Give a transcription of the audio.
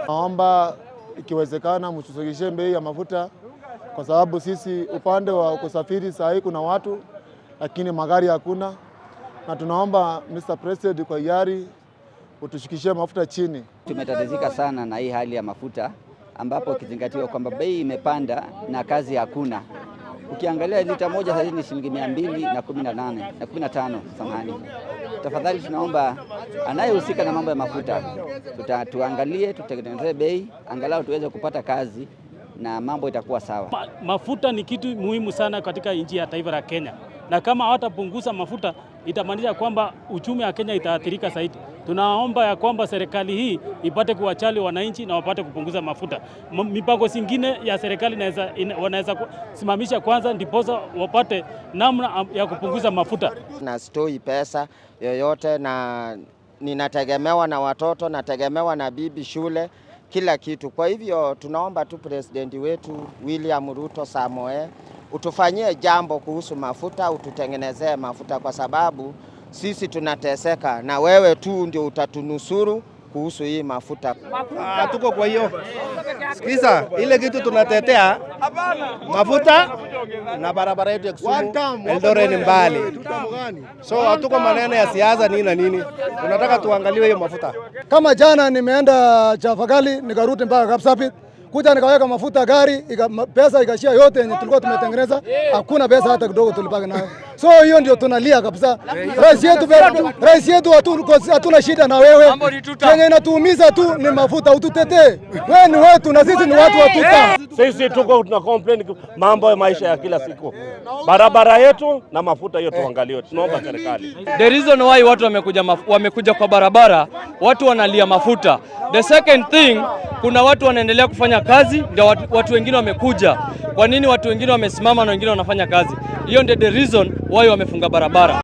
Naomba ikiwezekana mtusogeshee bei ya mafuta, kwa sababu sisi upande wa kusafiri saa hii kuna watu lakini magari hakuna, na tunaomba Mr. President kwa hiari utushukishie mafuta chini. Tumetatizika sana na hii hali ya mafuta, ambapo ikizingatiwa kwamba bei imepanda na kazi hakuna. Ukiangalia lita moja sasa ni shilingi 215 samahani. Tafadhali tunaomba anayehusika na mambo ya mafuta tuangalie, tutengeneze bei angalau tuweze kupata kazi na mambo itakuwa sawa. Mafuta ni kitu muhimu sana katika nchi ya taifa la Kenya, na kama hawatapunguza mafuta itamaanisha kwamba uchumi wa Kenya itaathirika zaidi. Tunaomba ya kwamba serikali hii ipate kuwajali wananchi na wapate kupunguza mafuta. Mipango mingine ya serikali wanaweza kusimamisha kwanza, ndiposa wapate namna ya kupunguza mafuta. Na stoi pesa yoyote, na ninategemewa na watoto, nategemewa na bibi shule, kila kitu. Kwa hivyo tunaomba tu president wetu William Ruto Samoe utufanyie jambo kuhusu mafuta, ututengenezee mafuta, kwa sababu sisi tunateseka na wewe tu ndio utatunusuru kuhusu hii mafuta. Tuko kwa hiyo. Sikiza, ile kitu tunatetea mafuta na barabara yetu ya Kisumu Eldoret ni mbali. So hatuko maneno ya siasa nini na nini. Tunataka tuangaliwe hiyo mafuta. Kama jana nimeenda Chafagali nikarudi mpaka Kapsabet, kuja nikaweka mafuta gari, pesa ikashia yote yenye tulikuwa tumetengeneza, hakuna pesa hata kidogo tulipaka nayo. So hiyo ndio tunalia kabisa. Rais yetu hatuna shida na wewe. Kenye inatuumiza tu ni mafuta, ututetee. Wewe ni wetu na sisi ni watu wa tuta. Sisi tuko tuna complain mambo ya maisha ya kila siku. Barabara yetu na mafuta hiyo tuangalie. Tunaomba serikali. The reason why watu wamekuja kwa barabara, watu wanalia mafuta. The second thing, kuna watu wanaendelea kufanya kazi, ndio watu wengine wamekuja. Kwa nini watu wengine wamesimama na wengine wanafanya kazi? Hiyo ndio the reason why wamefunga barabara.